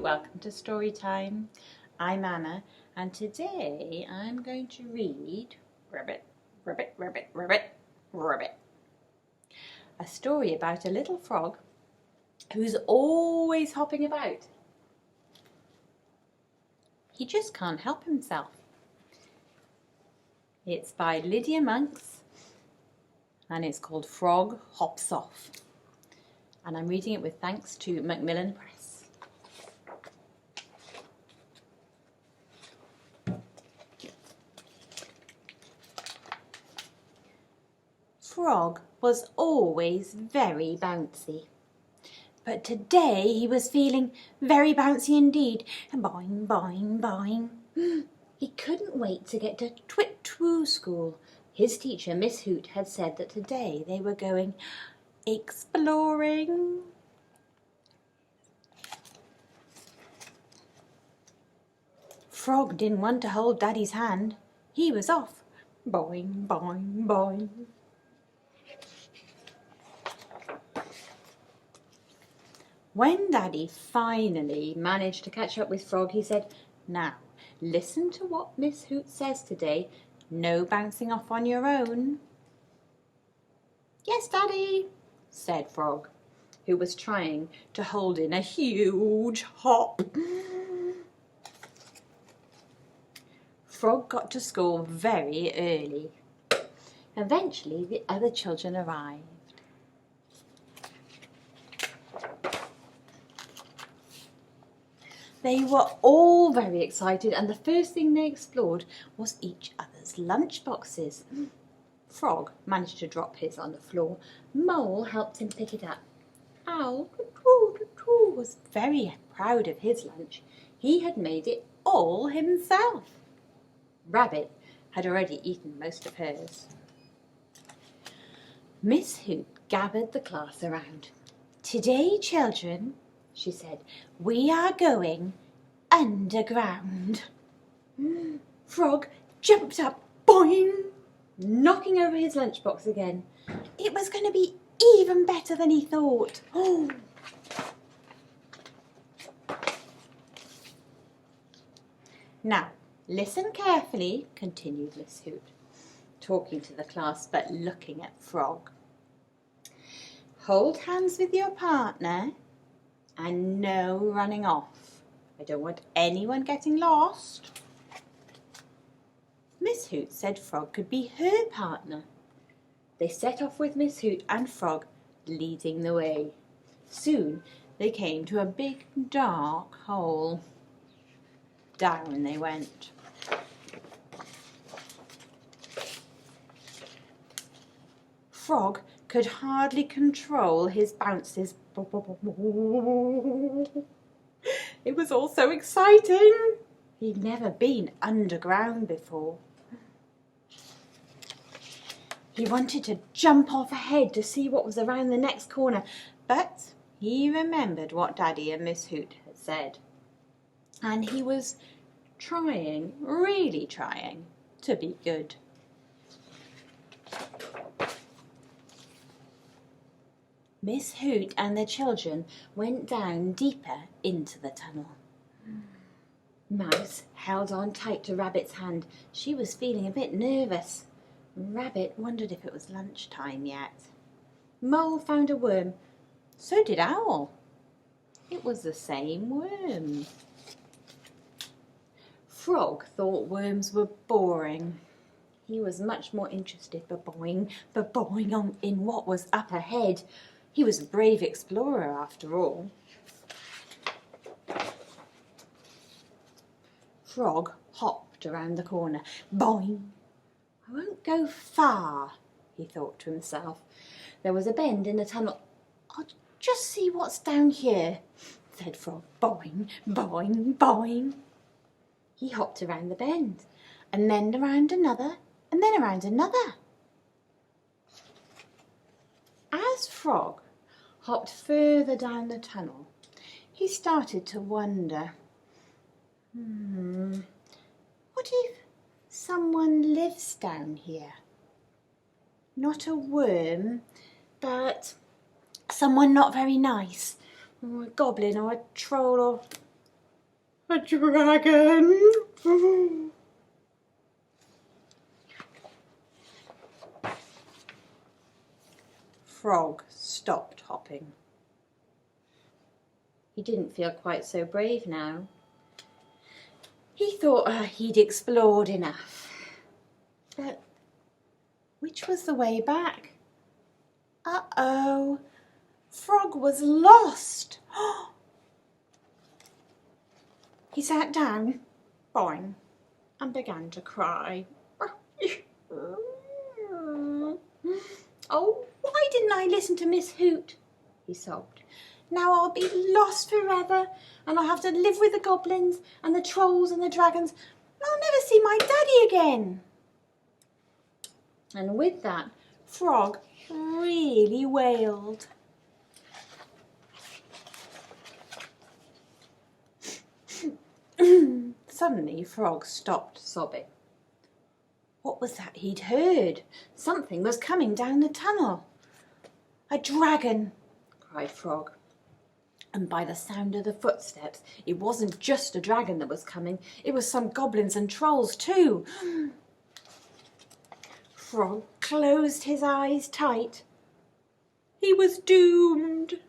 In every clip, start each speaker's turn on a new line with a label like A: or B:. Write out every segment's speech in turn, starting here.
A: welcome to Story Time. I'm Anna and today I'm going to read Rabbit, Rabbit, Rabbit, Rabbit, Rabbit. A story about a little frog who's always hopping about. He just can't help himself. It's by Lydia Monks and it's called Frog Hops Off. And I'm reading it with thanks to Macmillan Press. Frog was always very bouncy. But today he was feeling very bouncy indeed. Boing, boing, boing. He couldn't wait to get to Twit-Twoo School. His teacher, Miss Hoot, had said that today they were going exploring. Frog didn't want to hold Daddy's hand. He was off. Boing, boing, boing. When Daddy finally managed to catch up with Frog, he said, "Now, listen to what Miss Hoot says today. No bouncing off on your own." "Yes, Daddy," said Frog, who was trying to hold in a huge hop. Frog got to school very early. Eventually, the other children arrived. They were all very excited, and the first thing they explored was each other's lunch boxes. Frog managed to drop his on the floor. Mole helped him pick it up. Owl was very proud of his lunch. He had made it all himself. Rabbit had already eaten most of hers. Miss Hoot gathered the class around. "Today, children," she said, "we are going underground." Frog jumped up, boing, knocking over his lunchbox again. It was going to be even better than he thought. Oh. "Now, listen carefully," continued Miss Hoot, talking to the class but looking at Frog. "Hold hands with your partner and no running off. I don't want anyone getting lost." Miss Hoot said Frog could be her partner. They set off with Miss Hoot and Frog leading the way. Soon they came to a big dark hole. Down they went. Frog could hardly control his bounces. It was all so exciting. He'd never been underground before. He wanted to jump off ahead to see what was around the next corner, but he remembered what Daddy and Miss Hoot had said. And he was trying, really trying, to be good. Miss Hoot and the children went down deeper into the tunnel. Mouse held on tight to Rabbit's hand. She was feeling a bit nervous. Rabbit wondered if it was lunchtime yet. Mole found a worm. So did Owl. It was the same worm. Frog thought worms were boring. He was much more interested in what was up ahead. He was a brave explorer after all. Frog hopped around the corner. Boing! "I won't go far," he thought to himself. There was a bend in the tunnel. "I'll just see what's down here," said Frog. Boing, boing, boing. He hopped around the bend, and then around another, and then around another. As Frog hopped further down the tunnel, he started to wonder, what if someone lives down here? Not a worm, but someone not very nice, or a goblin or a troll or A dragon! Frog stopped hopping. He didn't feel quite so brave now. He thought he'd explored enough. But which was the way back? Uh-oh! Frog was lost! He sat down, boing, and began to cry. Oh, why didn't I listen to Miss Hoot? He sobbed. Now I'll be lost forever, and I'll have to live with the goblins and the trolls and the dragons. I'll never see my daddy again. And with that, Frog really wailed. Suddenly, Frog stopped sobbing. What was that he'd heard? Something was coming down the tunnel. A dragon, cried Frog. And by the sound of the footsteps, it wasn't just a dragon that was coming. It was some goblins and trolls too. Frog closed his eyes tight. He was doomed.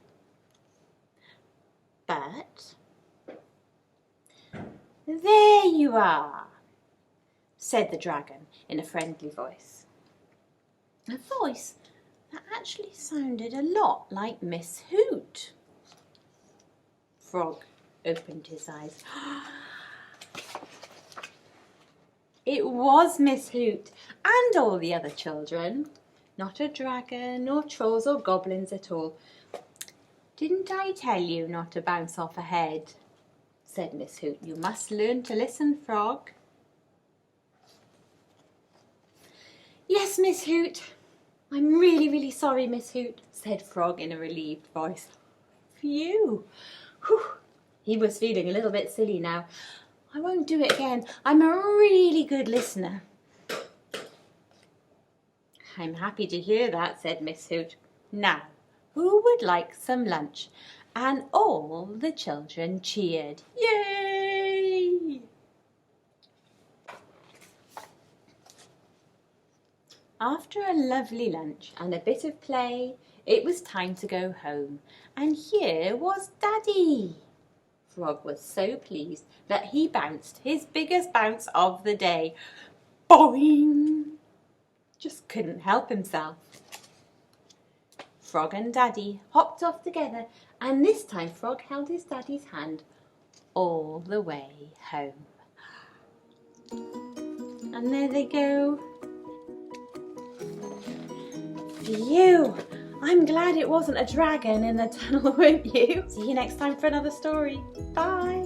A: But there you are, said the dragon in a friendly voice. A voice that actually sounded a lot like Miss Hoot. Frog opened his eyes. It was Miss Hoot and all the other children. Not a dragon or trolls or goblins at all. Didn't I tell you not to bounce off ahead? Said Miss Hoot. You must learn to listen, Frog. Yes, Miss Hoot. I'm really, really sorry, Miss Hoot, said Frog in a relieved voice. Phew. Whew. He was feeling a little bit silly now. I won't do it again. I'm a really good listener. I'm happy to hear that, said Miss Hoot. Now, who would like some lunch? And all the children cheered. Yay! After a lovely lunch and a bit of play, it was time to go home. And here was Daddy. Frog was so pleased that he bounced his biggest bounce of the day. Boing! Just couldn't help himself. Frog and Daddy hopped off together, and this time Frog held his daddy's hand all the way home. And there they go. Phew! I'm glad it wasn't a dragon in the tunnel, weren't you? See you next time for another story. Bye!